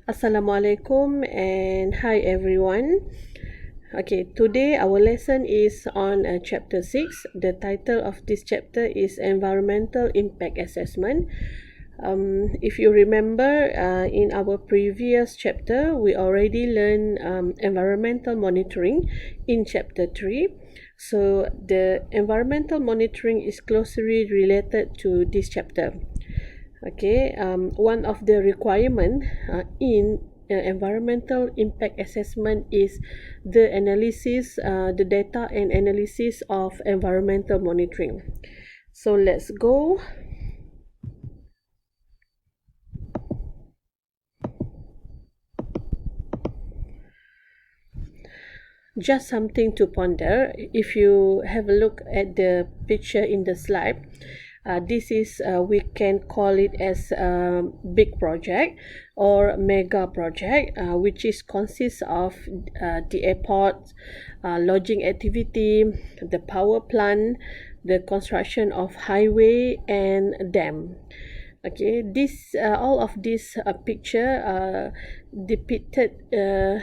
Assalamualaikum and hi everyone. Okay, today our lesson is on chapter 6. The title of this chapter is Environmental Impact Assessment. If you remember, in our previous chapter, we already learned environmental monitoring in chapter 3. So the environmental monitoring is closely related to this chapter. Okay, one of the requirement in environmental impact assessment is the analysis, the data and analysis of environmental monitoring. So let's go. Just something to ponder. If you have a look at the picture in the slide, this is we can call it as a big project or mega project, which is consists of the airport, lodging activity, the power plant, the construction of highway and dam. Okay, this all of this picture depicted the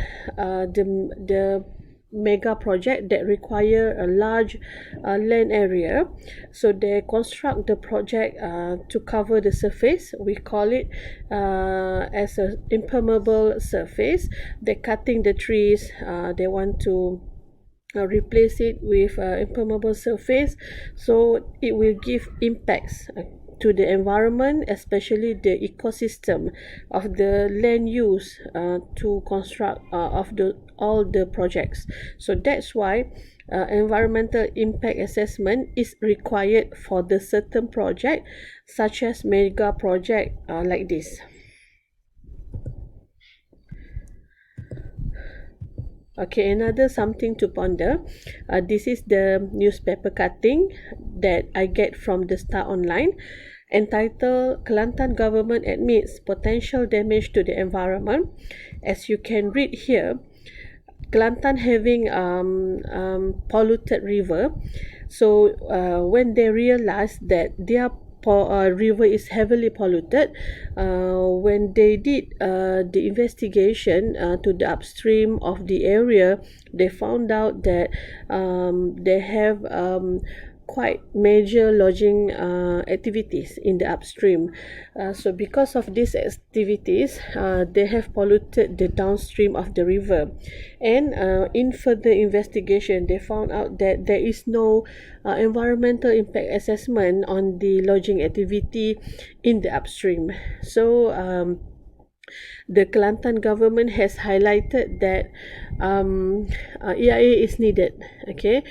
mega project that require a large land area. So they construct the project to cover the surface. We call it as an impermeable surface. They're cutting the trees. They want to replace it with impermeable surface, so it will give impacts to the environment, especially the ecosystem of the land use to construct of the all the projects. So that's why environmental impact assessment is required for the certain project, such as mega project like this. Okay, another something to ponder. This is the newspaper cutting that I get from the Star Online, entitled "Clanton Government Admits Potential Damage to the Environment." As you can read here, Clanton having polluted river. So when they realized that their river is heavily polluted, when they did the investigation to the upstream of the area, they found out that they have quite major lodging activities in the upstream. So because of these activities, they have polluted the downstream of the river. And in further investigation, they found out that there is no environmental impact assessment on the lodging activity in the upstream. So the Clanton government has highlighted that EIA is needed, okay,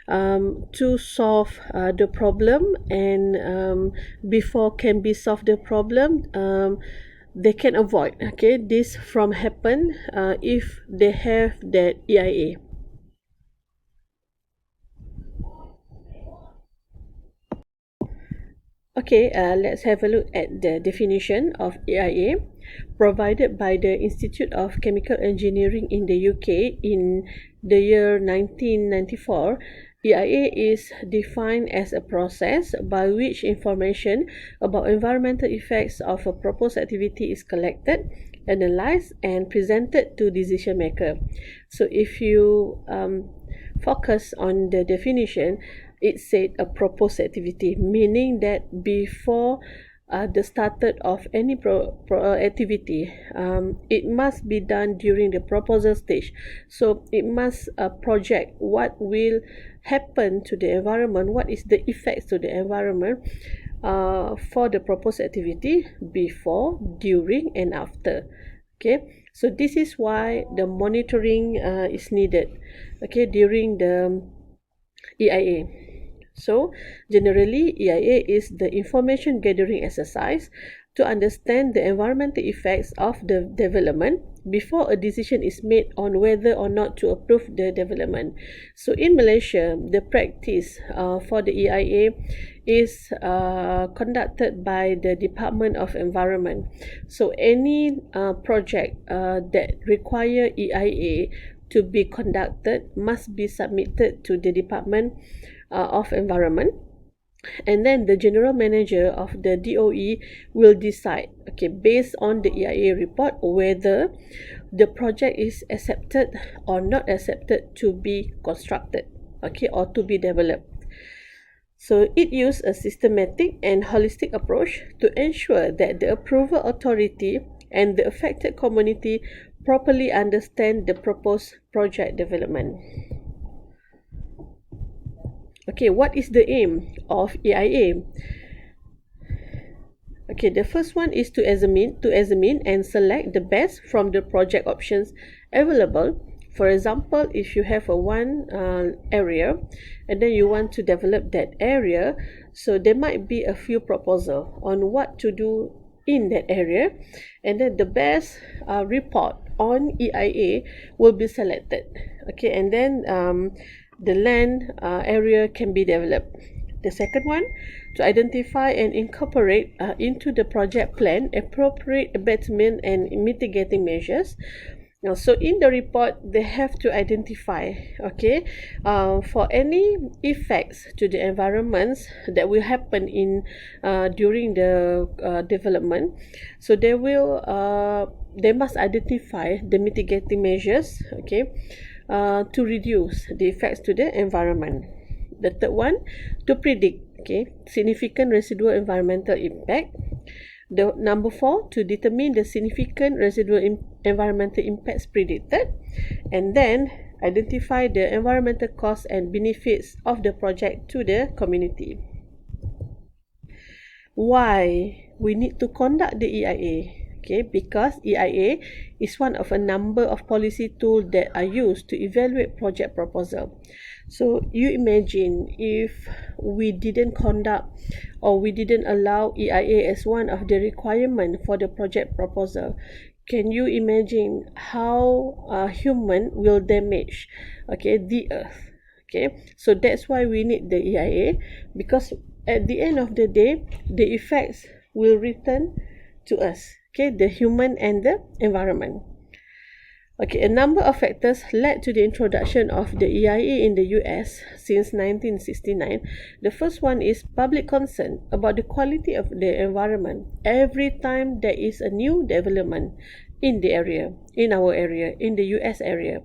to solve the problem, and before can be solved the problem, they can avoid, okay, this from happen if they have that EIA. Okay, let's have a look at the definition of EIA provided by the Institute of Chemical Engineering in the UK in the year 1994. EIA is defined as a process by which information about environmental effects of a proposed activity is collected, analyzed, and presented to decision maker. So if you focus on the definition, it said a proposed activity, meaning that before the started of any activity, it must be done during the proposal stage. So it must project what will happen to the environment, what is the effects to the environment for the proposed activity before, during, and after. Okay, so this is why the monitoring is needed, okay, during the EIA. So generally, EIA is the information gathering exercise to understand the environmental effects of the development before a decision is made on whether or not to approve the development. So in Malaysia, the practice for the EIA is conducted by the Department of Environment. So any project that require EIA to be conducted must be submitted to the Department of Environment. and then the general manager of the DOE will decide, okay, based on the EIA report, whether the project is accepted or not accepted to be constructed, okay, or to be developed. So it used a systematic and holistic approach to ensure that the approval authority and the affected community properly understand the proposed project development. Okay, what is the aim of EIA? Okay, the first one is to examine and select the best from the project options available. For example, if you have a one area and then you want to develop that area, so there might be a few proposals on what to do in that area, and then the best report on EIA will be selected. Okay, and then the land area can be developed. The second one, to identify and incorporate into the project plan appropriate abatement and mitigating measures. Now, so in the report, they have to identify, okay, for any effects to the environments that will happen in during the development. So they must identify the mitigating measures, okay, to reduce the effects to the environment. The third one, to predict, okay, significant residual environmental impact. The number 4, to determine the significant residual environmental impacts predicted, and then identify the environmental costs and benefits of the project to the community. Why we need to conduct the EIA? Okay, because EIA is one of a number of policy tools that are used to evaluate project proposal. So you imagine if we didn't conduct or we didn't allow EIA as one of the requirements for the project proposal, can you imagine how human will damage, okay, the earth? Okay, so that's why we need the EIA, because at the end of the day, the effects will return to us, okay, the human and the environment. Okay, a number of factors led to the introduction of the EIA in the US since 1969. The first one is public concern about the quality of the environment every time there is a new development in the area, in our area, in the US area.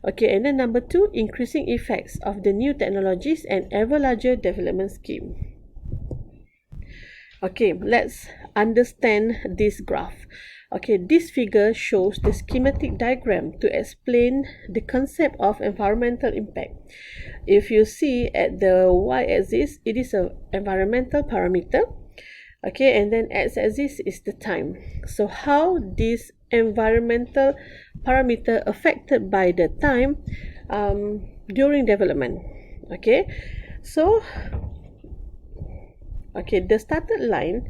Okay, and then number 2, increasing effects of the new technologies and ever larger development scheme. Okay, let's understand this graph. Okay, this figure shows the schematic diagram to explain the concept of environmental impact. If you see at the y-axis, it is an environmental parameter. Okay, and then x-axis is the time. So how this environmental parameter affected by the time during development? Okay, so okay, the started line,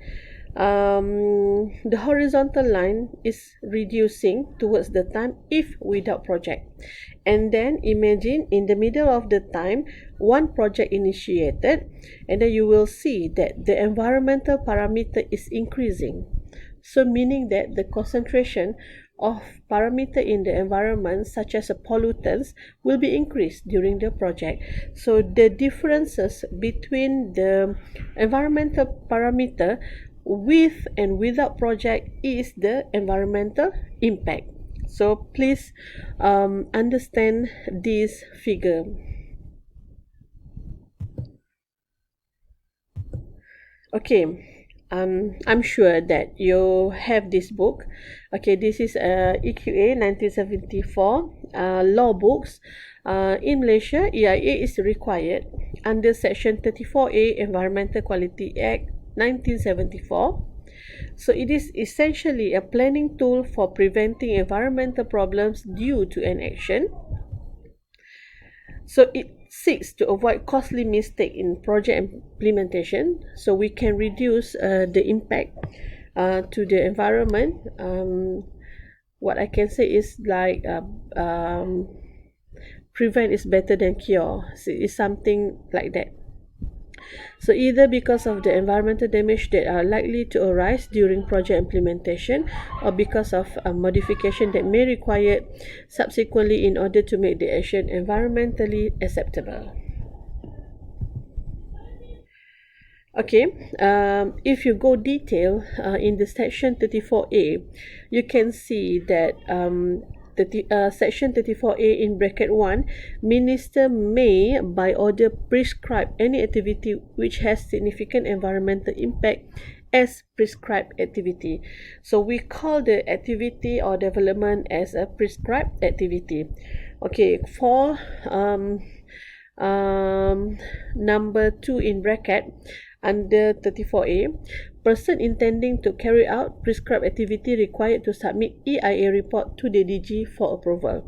the horizontal line is reducing towards the time if without project, and then imagine in the middle of the time one project initiated, and then you will see that the environmental parameter is increasing, so meaning that the concentration of parameter in the environment such as pollutants will be increased during the project. So the differences between the environmental parameter with and without project is the environmental impact. So please understand this figure. Okay, I'm sure that you have this book. Okay, this is EQA 1974 law books. In Malaysia, EIA is required under Section 34A Environmental Quality Act 1974. So it is essentially a planning tool for preventing environmental problems due to an action. So it seeks to avoid costly mistake in project implementation, so we can reduce the impact to the environment. What I can say is like prevent is better than cure. So it's something like that. So either because of the environmental damage that are likely to arise during project implementation, or because of a modification that may require subsequently in order to make the action environmentally acceptable. Okay, if you go detail in the section 34A, you can see that section 34A in bracket 1, minister may by order prescribe any activity which has significant environmental impact as prescribed activity. So we call the activity or development as a prescribed activity. Okay, for number 2 in bracket under 34A, person intending to carry out prescribed activity required to submit EIA report to the DG for approval.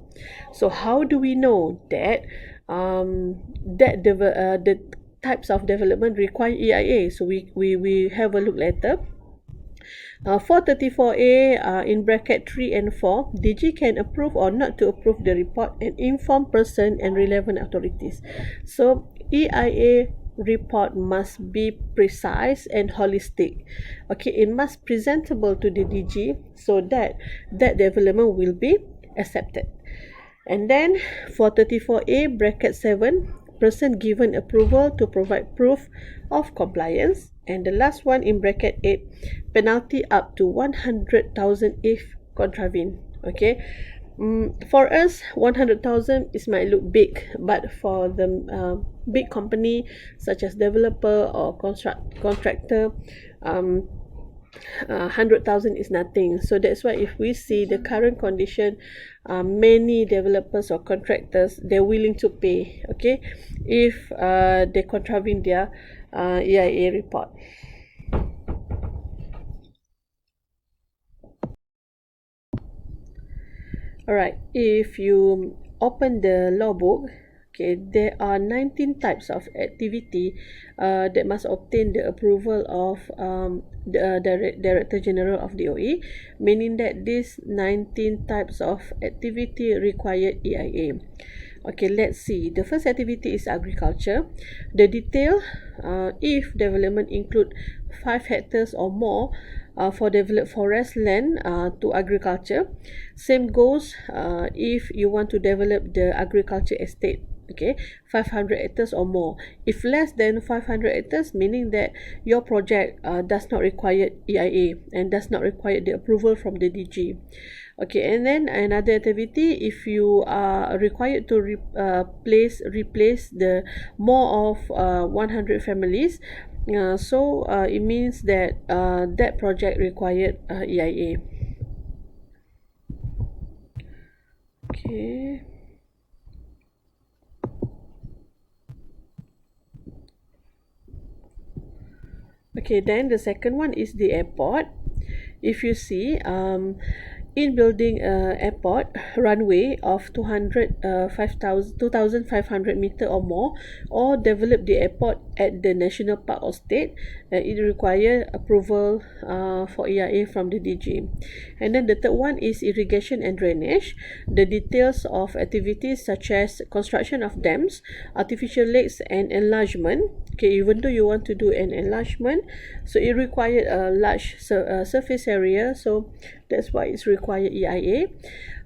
So how do we know that the types of development require EIA? So we have a look later. 434A in bracket 3 and 4, DG can approve or not to approve the report and inform person and relevant authorities. So EIA report must be precise and holistic. Okay, it must presentable to the DG so that that development will be accepted. And then for 34A bracket 7, person given approval to provide proof of compliance. And the last one in bracket 8, penalty up to 100,000 if contravened. Okay, for us 100,000 is might look big, but for the big company such as developer or contractor, 100,000 is nothing. So that's why if we see the current condition, many developers or contractors, they're willing to pay, okay, if they contravene their EIA report. Alright, if you open the law book, okay, there are 19 types of activity that must obtain the approval of the Director General of DOE, meaning that these 19 types of activity require EIA. Okay, let's see. The first activity is agriculture. The detail, if development include 5 hectares or more for developed forest land to agriculture. Same goes if you want to develop the agriculture estate. Okay, 500 hectares or more. If less than 500 hectares, meaning that your project does not require EIA and does not require the approval from the DG. Okay, and then another activity, if you are required to replace the more of 100 families, so it means that that project required EIA. Okay. Okay, then the second one is the airport. If you see, in building a airport runway of 2,500 meter or more, or develop the airport at the national park or state, it require approval for EIA from the DG. And then the third one is irrigation and drainage. The details of activities such as construction of dams, artificial lakes and enlargement. Okay, even though you want to do an enlargement, so it required a large surface area, so that's why it's required EIA.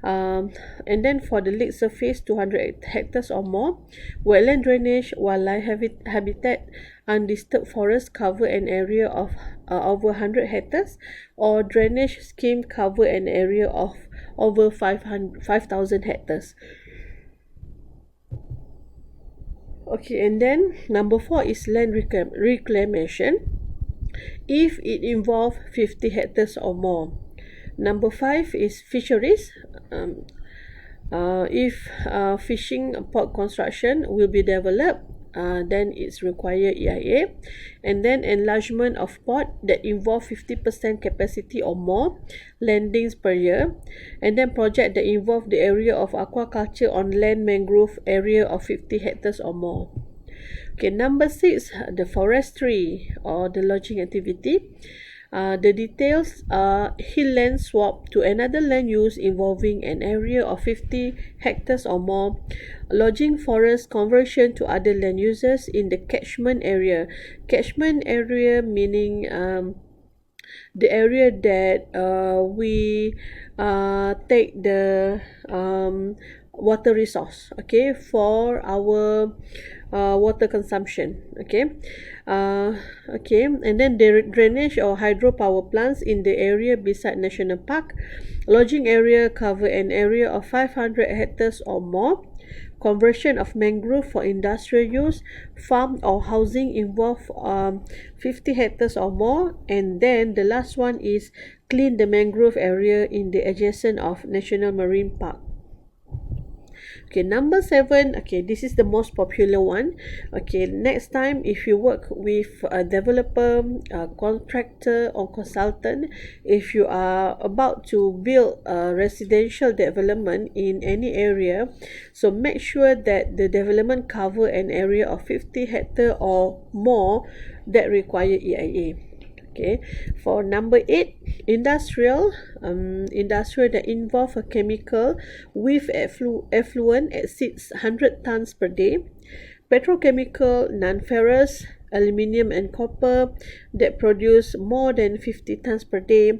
And then for the lake surface 200 hectares or more, wetland drainage, wildlife habitat, undisturbed forest cover an area of over 100 hectares, or drainage scheme cover an area of over 5,000 hectares. Okay, and then number 4 is land reclamation if it involves 50 hectares or more. Number 5 is fisheries. If fishing port construction will be developed, then it's required EIA. And then enlargement of port that involve 50% capacity or more landings per year. And then project that involve the area of aquaculture on land mangrove area of 50 hectares or more. Okay, number 6, the forestry or the lodging activity. The details are hill land swap to another land use involving an area of 50 hectares or more, lodging forest conversion to other land uses in the catchment area. Catchment area meaning the area that we take the water resource, okay, for our water consumption, okay. Okay, and then the drainage or hydropower plants in the area beside national park. Lodging area cover an area of 500 hectares or more. Conversion of mangrove for industrial use. Farm or housing involve 50 hectares or more. And then the last one is clean the mangrove area in the adjacent of National Marine Park. Okay, number 7, okay, this is the most popular one. Okay, next time if you work with a developer, a contractor or consultant, if you are about to build a residential development in any area, so make sure that the development cover an area of 50 hectare or more that require EIA. Okay, for number 8, industrial that involve a chemical with effluent exceeds 100 tons per day. Petrochemical, non-ferrous, aluminium and copper that produce more than 50 tons per day.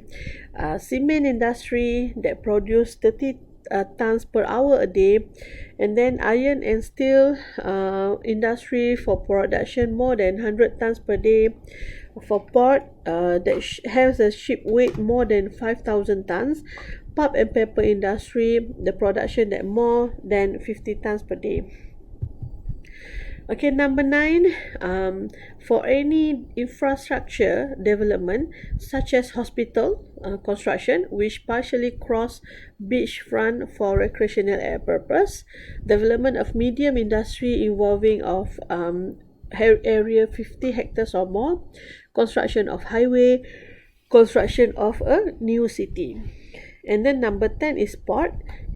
Cement industry that produce 30 tons per hour a day. And then iron and steel industry for production more than 100 tons per day. For port that has a ship weight more than 5,000 tons. Pulp and paper industry, the production that more than 50 tons per day. Okay, number 9, for any infrastructure development such as hospital construction which partially cross beachfront for recreational air purpose, development of medium industry involving of area 50 hectares or more, construction of highway, construction of a new city. And then number 10 is port.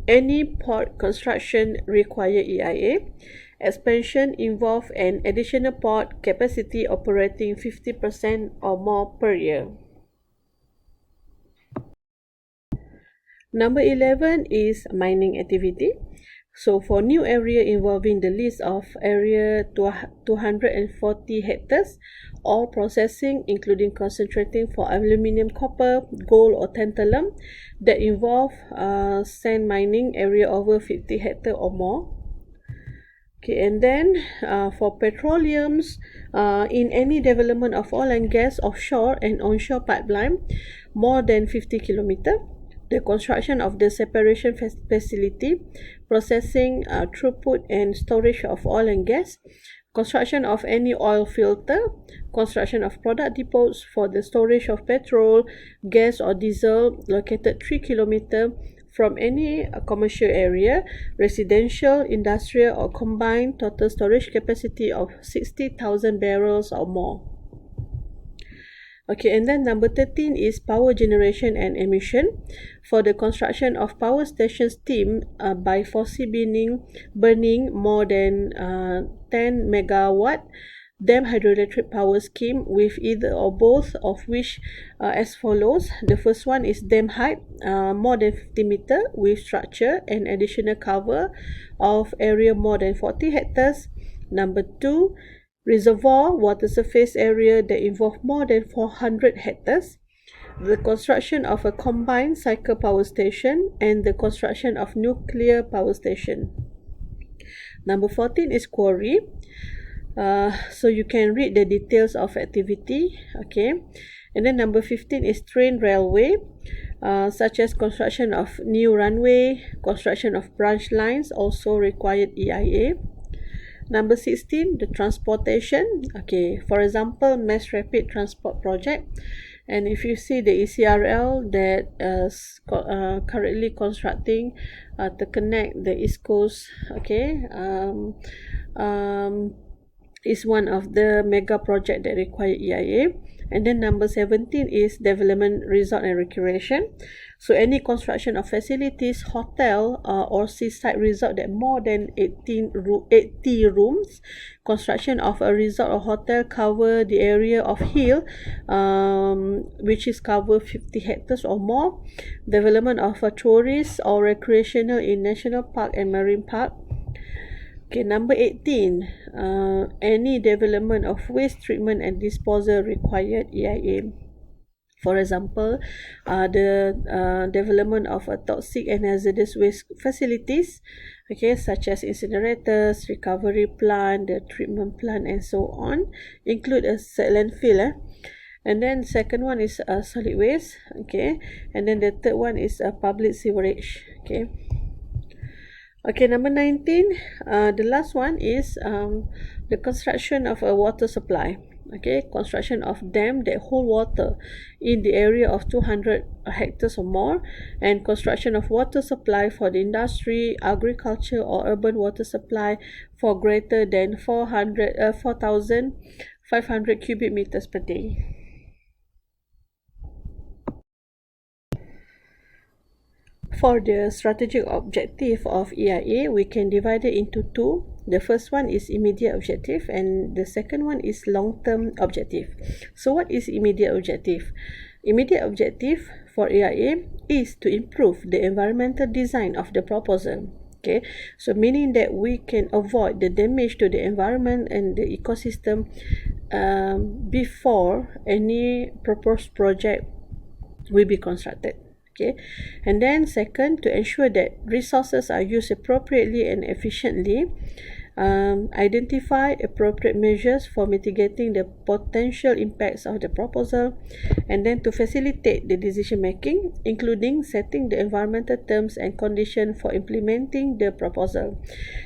Any port construction require EIA. Expansion involve an additional port capacity operating 50% or more per year. Number 11 is mining activity. So for new area involving the list of area 240 hectares, all processing including concentrating for aluminium, copper, gold or tantalum that involve sand mining area over 50 hectares or more. Okay, and then for petroleums, in any development of oil and gas offshore and onshore pipeline more than 50 kilometer, the construction of the separation facility, processing, throughput and storage of oil and gas, construction of any oil filter, construction of product depots for the storage of petrol, gas or diesel located 3 kilometer from any commercial area, residential, industrial or combined total storage capacity of 60,000 barrels or more. Okay, and then number 13 is power generation and emission. For the construction of power station steam by fossil burning more than 10 megawatt, dam hydroelectric power scheme with either or both of which as follows. The first one is dam height more than 50 meter with structure and additional cover of area more than 40 hectares. Number 2, reservoir water surface area that involve more than 400 hectares. The construction of a combined cycle power station and the construction of nuclear power station. Number 14 is quarry. So you can read the details of activity. Okay, and then number 15 is train railway, such as construction of new runway, construction of branch lines also required EIA. Number 16, the transportation. Okay, for example, mass rapid transport project. And if you see the ECRL that is currently constructing to connect the East Coast, okay, is one of the mega project that require EIA. And then number 17 is development, resort and recreation. So any construction of facilities, hotel or seaside resort that more than 80 rooms, construction of a resort or hotel cover the area of hill which is cover 50 hectares or more, development of a tourist or recreational in national park and marine park. Okay, number 18, any development of waste treatment and disposal required EIA. For example, the development of toxic and hazardous waste facilities, okay, such as incinerators, recovery plant, the treatment plant, and so on, include a landfill. And then second one is solid waste, okay, and then the third one is public sewerage, okay. Okay, number 19, the last one is the construction of a water supply. Okay, construction of dam that hold water in the area of 200 hectares or more, and construction of water supply for the industry, agriculture, or urban water supply for greater than 4,500 cubic meters per day. For the strategic objective of EIA, we can divide it into two. The first one is immediate objective and the second one is long-term objective. So what is immediate objective? Immediate objective for EIA is to improve the environmental design of the proposal. Okay, so meaning that we can avoid the damage to the environment and the ecosystem before any proposed project will be constructed. Okay, and then second, to ensure that resources are used appropriately and efficiently, identify appropriate measures for mitigating the potential impacts of the proposal, and then to facilitate the decision making, including setting the environmental terms and conditions for implementing the proposal.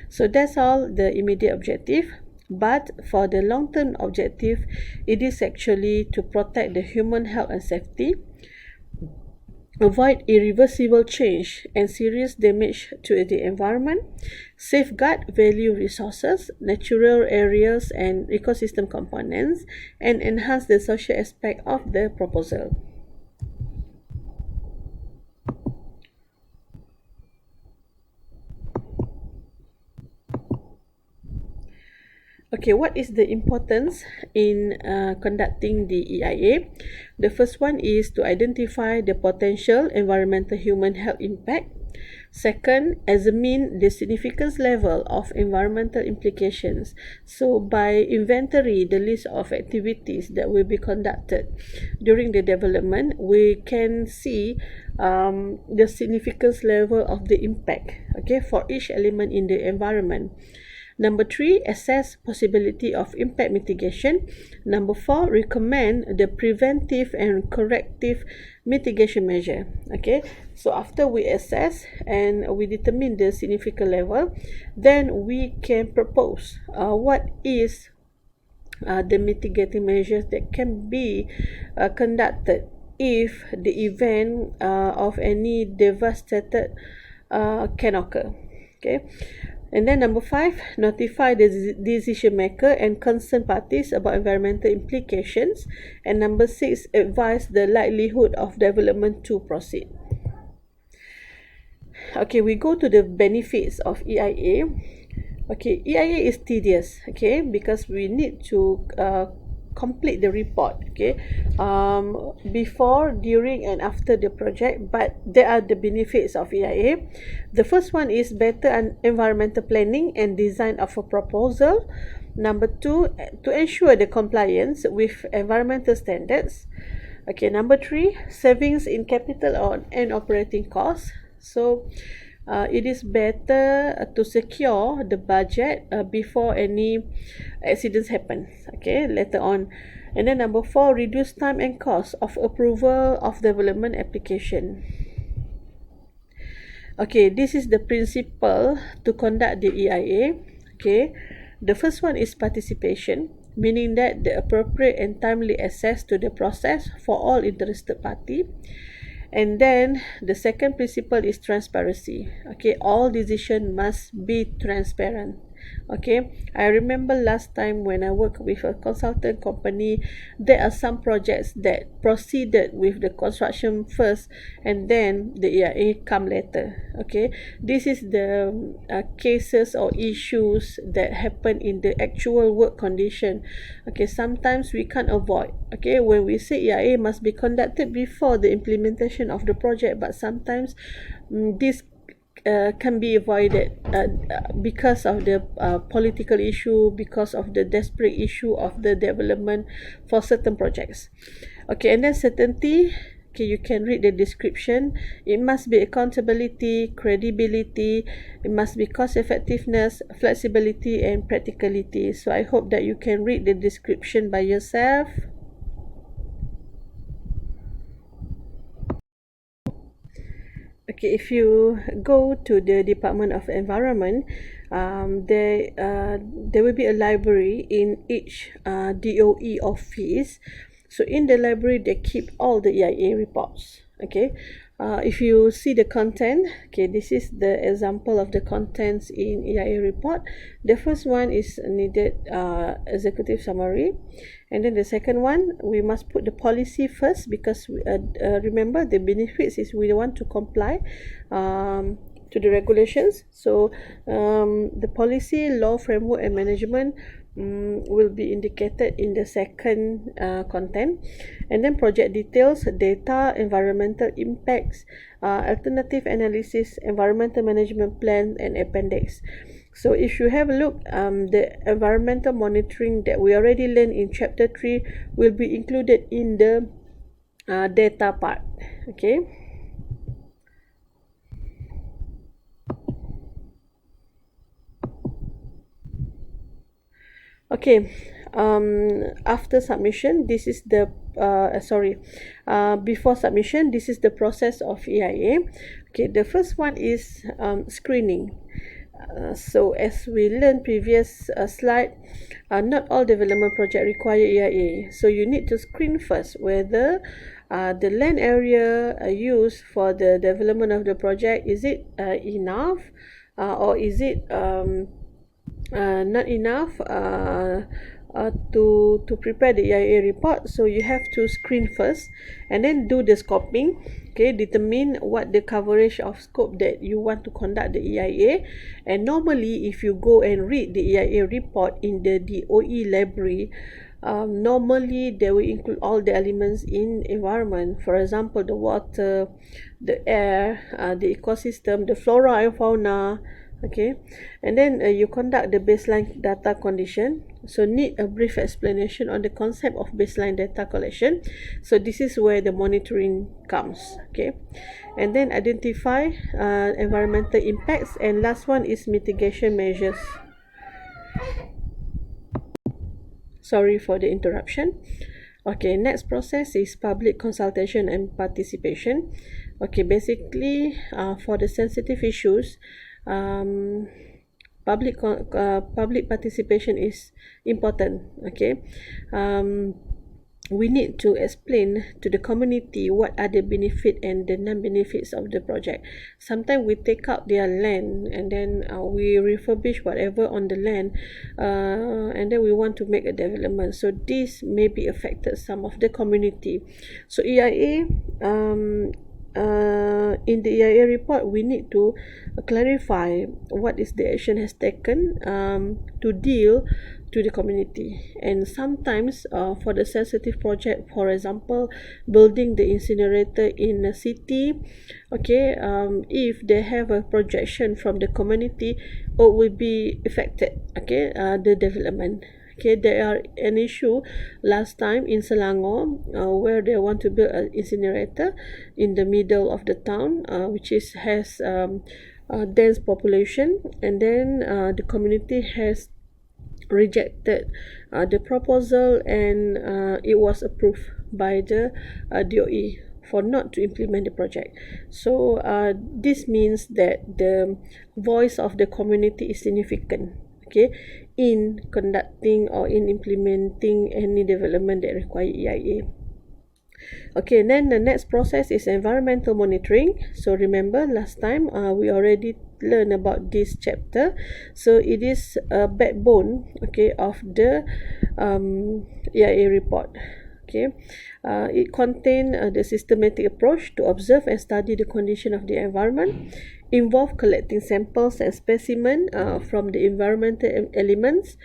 So that's all the immediate objective. But for the long-term objective, it is actually to protect the human health and safety, avoid irreversible change and serious damage to the environment, safeguard value resources, natural areas and ecosystem components, and enhance the social aspect of the proposal. Okay, what is the importance in conducting the EIA? The first one is to identify the potential environmental human health impact. Second, examine the significance level of environmental implications. So by inventory the list of activities that will be conducted during the development, we can see the significance level of the impact, okay, for each element in the environment. Number 3, assess possibility of impact mitigation. Number 4, recommend the preventive and corrective mitigation measure. Okay, so after we assess and we determine the significant level, then we can propose what is the mitigating measures that can be conducted if the event of any devastated can occur. Okay. And then number 5, notify the decision maker and concerned parties about environmental implications. And number 6, advise the likelihood of development to proceed. Okay, we go to the benefits of EIA. Okay, EIA is tedious, okay, because we need to complete the report, okay, before, during and after the project, but there are the benefits of EIA. The first one is better environmental planning and design of a proposal. Number 2, to ensure the compliance with environmental standards. Okay, number 3, savings in capital and operating costs. So it is better to secure the budget before any accidents happen, okay, later on. And then number 4, reduce time and cost of approval of development application. Okay, this is the principle to conduct the EIA. Okay, the first one is participation, meaning that the appropriate and timely access to the process for all interested party. And then the second principle is transparency. Okay, all decision must be transparent. Okay, I remember last time when I worked with a consultant company, there are some projects that proceeded with the construction first and then the EIA come later. Okay, this is the cases or issues that happen in the actual work condition. Okay, sometimes we can't avoid. Okay, when we say EIA must be conducted before the implementation of the project, but sometimes this can be avoided because of the political issue, because of the desperate issue of the development for certain projects. Okay, and then certainty. Okay, you can read the description. It must be accountability, credibility, it must be cost effectiveness, flexibility, and practicality. So I hope that you can read the description by yourself. Okay, if you go to the Department of Environment, there will be a library in each DOE office. So in the library, they keep all the EIA reports. Okay, if you see the content, okay, this is the example of the contents in EIA report. The first one is needed executive summary, and then the second one, we must put the policy first, because remember, the benefits is we want to comply to the regulations. So the policy, law, framework, and management will be indicated in the second content. And then project details, data, environmental impacts, alternative analysis, environmental management plan, and appendix. So if you have a look, the environmental monitoring that we already learned in chapter 3 will be included in the data part. Okay. Okay, after submission, this is the before submission, this is the process of EIA. Okay, the first one is screening. So as we learned previous slide, not all development project require EIA. So you need to screen first whether the land area used for the development of the project, is it enough, or is it not enough to prepare the EIA report. So you have to screen first and then do the scoping. Okay, determine what the coverage of scope that you want to conduct the EIA. And normally, if you go and read the EIA report in the DOE library, normally they will include all the elements in environment. For example, the water, the air, the ecosystem, the flora and fauna. Okay, and then you conduct the baseline data condition. So need a brief explanation on the concept of baseline data collection. So this is where the monitoring comes. Okay, and then identify environmental impacts, and last one is mitigation measures. Sorry for the interruption. Okay, next process is public consultation and participation. Okay, basically for the sensitive issues, public participation is important. Okay, we need to explain to the community what are the benefit and the non-benefits of the project. Sometimes we take out their land and then we refurbish whatever on the land, and then we want to make a development. So this may be affected some of the community. So EIA, in the EIA report, we need to clarify what is the action has taken to deal to the community. And sometimes for the sensitive project, for example, building the incinerator in a city, okay, if they have a projection from the community, it will be affected, okay, the development. Okay, there are an issue last time in Selangor where they want to build an incinerator in the middle of the town, which has dense population, and then the community has rejected the proposal, and it was approved by the DOE for not to implement the project. So this means that the voice of the community is significant, okay, in conducting or in implementing any development that require EIA. Okay, then the next process is environmental monitoring. So remember last time we already learned about this chapter. So it is a backbone, okay, of the EIA report. Okay, it contains the systematic approach to observe and study the condition of the environment, involve collecting samples and specimens from the environmental elements.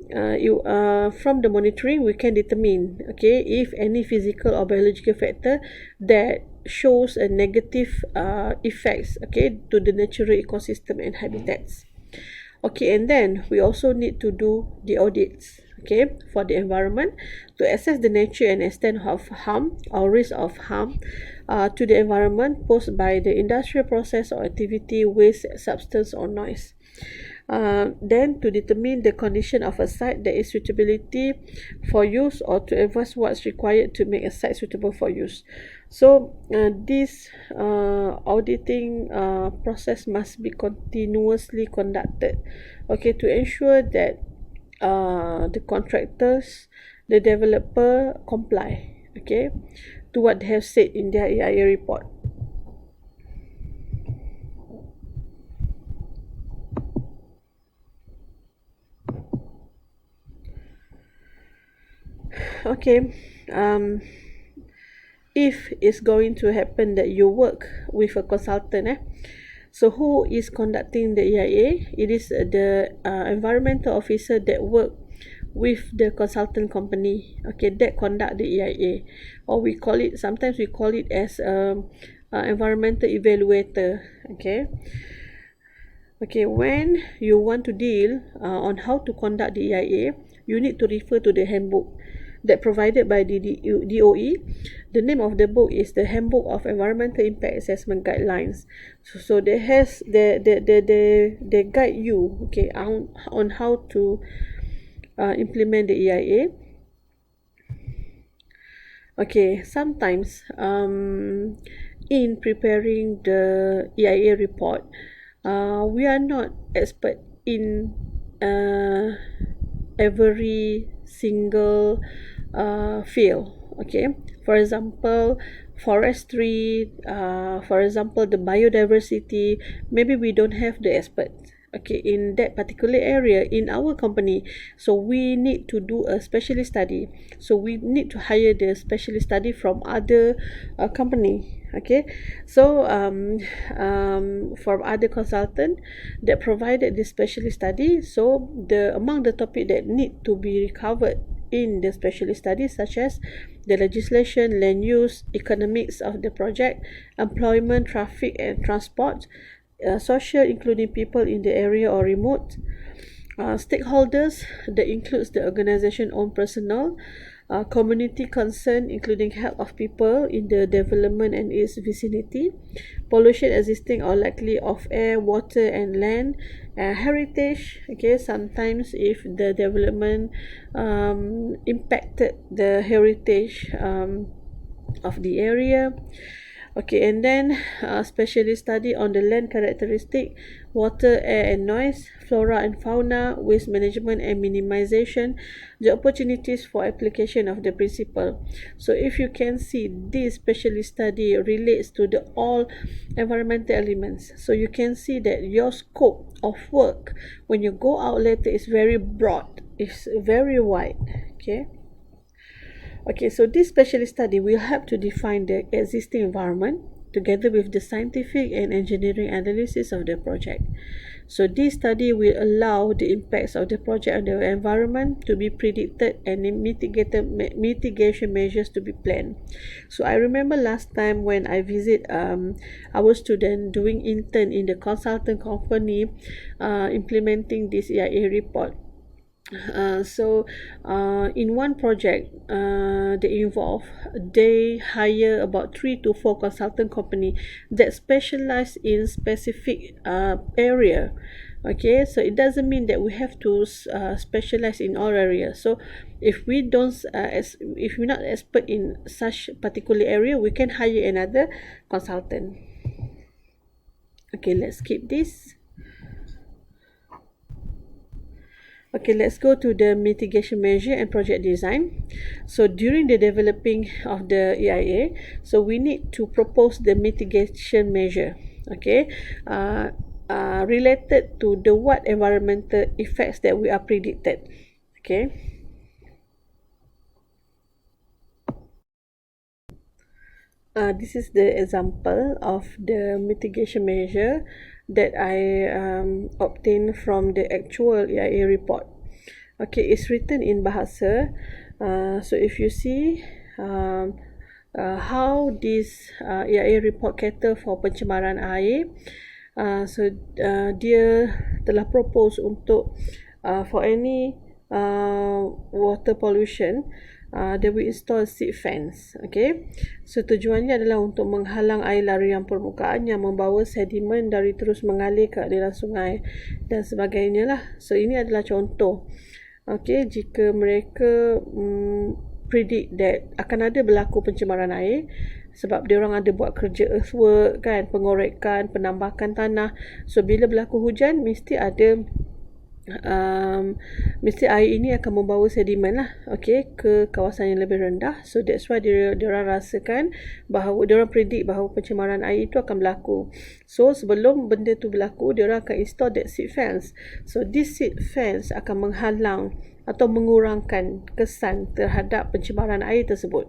From the monitoring, we can determine, okay, if any physical or biological factor that shows a negative effects, okay, to the natural ecosystem and habitats. Okay, and then we also need to do the audits, okay, for the environment to assess the nature and extent of harm or risk of harm to the environment posed by the industrial process or activity, waste, substance, or noise. Then to determine the condition of a site, that is suitability for use, or to advise what's required to make a site suitable for use. So this auditing process must be continuously conducted, okay, to ensure that the contractors, the developer comply, okay, to what they have said in their EIA report. Okay, if it's going to happen that you work with a consultant, so who is conducting the EIA? It is the environmental officer that work with the consultant company, okay, that conduct the EIA, or we call it, sometimes we call it as environmental evaluator, okay. Okay, when you want to deal on how to conduct the EIA, you need to refer to the handbook that provided by the DOE. The name of the book is the Handbook of Environmental Impact Assessment Guidelines. So they has they guide you, okay, on how to implement the EIA. Okay, sometimes in preparing the EIA report, we are not expert in every single field, okay. For example, forestry, for example, the biodiversity, maybe we don't have the expert, okay, in that particular area in our company. So we need to do a specialist study, so we need to hire the specialist study from other company, okay. So from other consultant that provided the specialist study, so the among the topic that need to be recovered in the specialist studies, such as the legislation, land use, economics of the project, employment, traffic and transport, social, including people in the area or remote, stakeholders, that includes the organization own personnel, community concern, including health of people in the development and its vicinity, pollution existing or likely of air, water and land, heritage, okay, sometimes if the development impacted the heritage of the area. Okay, and then specialist study on the land characteristic, water, air and noise, flora and fauna, waste management and minimization, the opportunities for application of the principle. So if you can see, this specialist study relates to the all environmental elements. So you can see that your scope of work when you go out later is very broad, it's very wide, okay. Okay, so this specialist study will help to define the existing environment together with the scientific and engineering analysis of the project. So this study will allow the impacts of the project on the environment to be predicted and mitigation measures to be planned. So I remember last time when I visit our student doing intern in the consultant company implementing this EIA report. In one project they hire about 3 to 4 consultant company that specialize in specific area, okay. So it doesn't mean that we have to specialize in all areas. So if we don't if we're not expert in such particular area, we can hire another consultant. Okay, let's skip this. Okay, let's go to the mitigation measure and project design. So during the developing of the EIA, so we need to propose the mitigation measure, okay, related to the what environmental effects that we are predicted, okay. This is the example of the mitigation measure that I obtained from the actual EIA report. Okay, it's written in Bahasa. So if you see, how this EIA report cater for pencemaran air. Dia telah propose untuk for any water pollution, they will install seed fence. Okay, so tujuannya adalah untuk menghalang air laruan permukaan yang membawa sedimen dari terus mengalir ke aliran sungai dan sebagainya lah. So ini adalah contoh. Okay, jika mereka predict that akan ada berlaku pencemaran air sebab dia orang ada buat kerja earthwork kan, pengorekan, penambakan tanah. So bila berlaku hujan mesti ada mesti air ini akan membawa sedimen lah, okay, ke kawasan yang lebih rendah. So that's why dia orang rasakan bahawa dia orang predict bahawa pencemaran air itu akan berlaku. So sebelum benda tu berlaku, dia orang akan install that seed fence. So this seed fence akan menghalang atau mengurangkan kesan terhadap pencemaran air tersebut.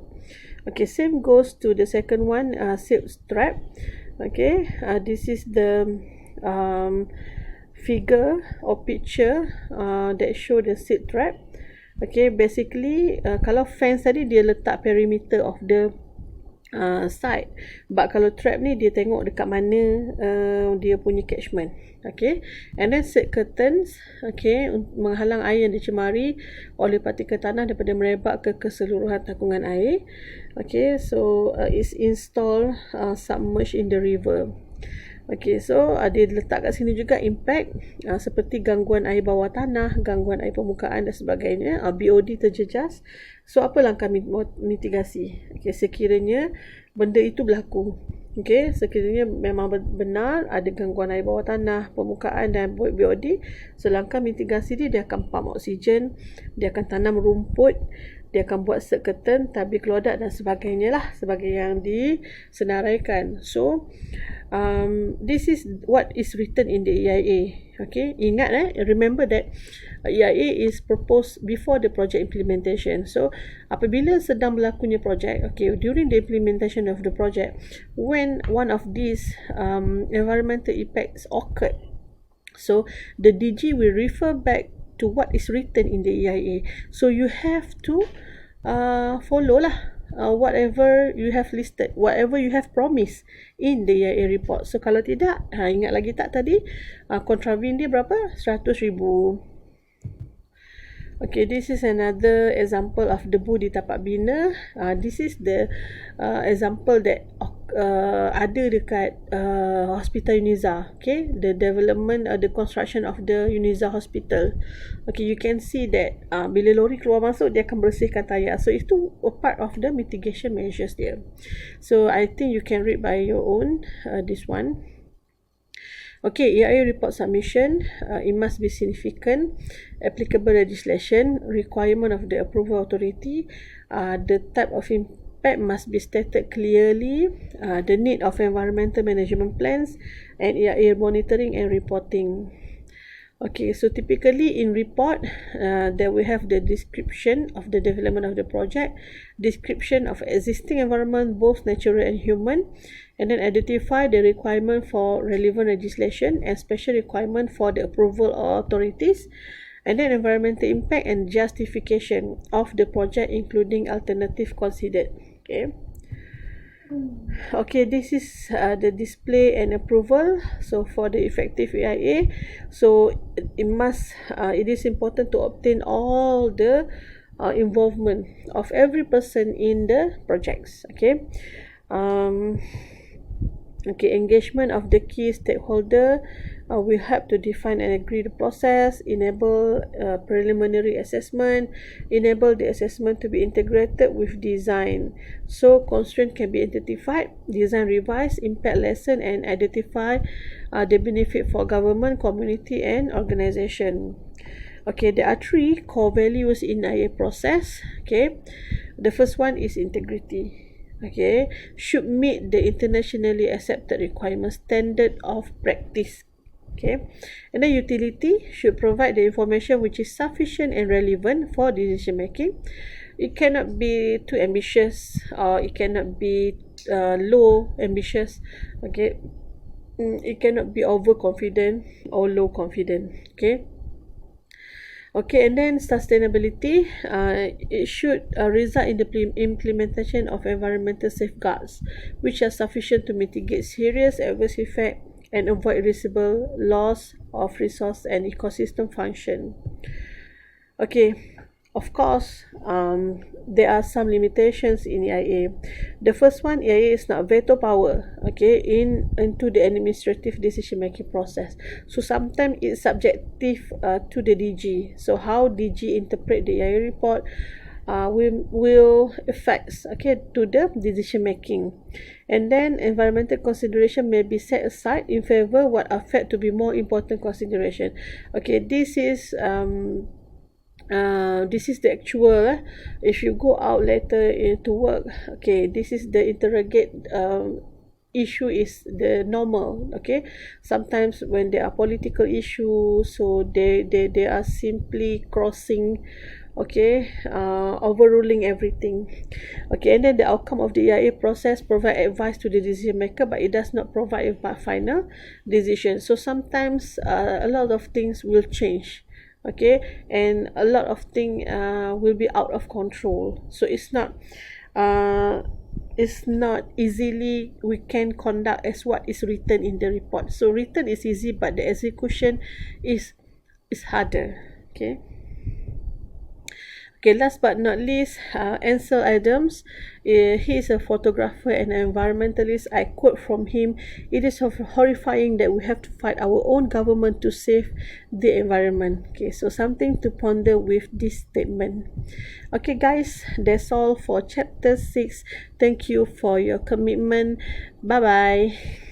Okay, same goes to the second one, silt trap. Okay, this is the figure or picture that show the silt trap. Okay, basically kalau fence tadi dia letak perimeter of the site, but kalau trap ni dia tengok dekat mana dia punya catchment. Okay, and then silt curtains, okay, menghalang air yang dicemari oleh partikel tanah daripada merebak ke keseluruhan takungan air. Okay, so it's installed submerged in the river. Okay, so dia letak kat sini juga impact seperti gangguan air bawah tanah, gangguan air permukaan dan sebagainya. BOD terjejas. So apa langkah mitigasi? Okay, sekiranya benda itu berlaku, okay, sekiranya memang benar ada gangguan air bawah tanah, permukaan dan BOD, so langkah mitigasi dia akan pump oksigen, dia akan tanam rumput, dia akan buat silt curtain, tabir kelodak dan sebagainya lah, sebagai yang disenaraikan. So this is what is written in the EIA. Okay, ingat remember that EIA is proposed before the project implementation. So apabila sedang berlakunya project, okay, during the implementation of the project, when one of these environmental effects occurred, so the DG will refer back to what is written in the EIA. So you have to follow lah whatever you have listed, whatever you have promised in the EIA report. So kalau tidak, ingat lagi tak tadi contravene dia berapa? 100,000. Okay, this is another example of debu di tapak bina. This is the example that ada dekat Hospital Uniza. Okay, the development, the construction of the Uniza Hospital. Okay, you can see that bila lori keluar masuk, dia akan bersihkan tayar. So itu a part of the mitigation measures dia. So I think you can read by your own this one. Okay, EIA report submission, it must be significant, applicable legislation, requirement of the approval authority, the type of impact must be stated clearly, the need of environmental management plans, and EIA monitoring and reporting. Okay, so typically in report, there we have the description of the development of the project, description of existing environment, both natural and human, and then identify the requirement for relevant legislation and special requirement for the approval authorities, and then environmental impact and justification of the project, including alternative considered. Okay. Okay, this is the display and approval. So for the effective EIA, so it is important to obtain all the involvement of every person in the projects. Okay, okay, engagement of the key stakeholder will help to define and agree the process, enable preliminary assessment, enable the assessment to be integrated with design. So constraint can be identified, design revised, impact lesson, and identify the benefit for government, community, and organization. Okay, there are 3 core values in EIA process. Okay, the first one is integrity. Okay, should meet the internationally accepted requirement standard of practice. Okay, and then utility should provide the information which is sufficient and relevant for decision making. It cannot be too ambitious, or it cannot be low ambitious. Okay, it cannot be overconfident or low confident. Okay, Okay, and then sustainability, it should result in the implementation of environmental safeguards, which are sufficient to mitigate serious adverse effect and avoid irreversible loss of resource and ecosystem function. Okay, of course, there are some limitations in EIA. The first one, EIA is not veto power, okay, into the administrative decision making process. So sometimes it's subjective to the DG. So how DG interpret the EIA report will affects, okay, to the decision making. And then environmental consideration may be set aside in favor what are felt to be more important consideration. Okay, this is the actual if you go out later to work. Okay, this is the interrogate issue is the normal. Okay, sometimes when there are political issues, so they are simply crossing, okay, overruling everything. Okay, and then the outcome of the EIA process provide advice to the decision maker, but it does not provide a final decision. So sometimes a lot of things will change, okay, and a lot of things will be out of control. So uh, it's not easily we can conduct as what is written in the report. So written is easy, but the execution is harder. Okay. Okay, last but not least, Ansel Adams. He is a photographer and environmentalist. I quote from him: "It is horrifying that we have to fight our own government to save the environment." Okay, so something to ponder with this statement. Okay, guys, that's all for chapter 6. Thank you for your commitment. Bye bye.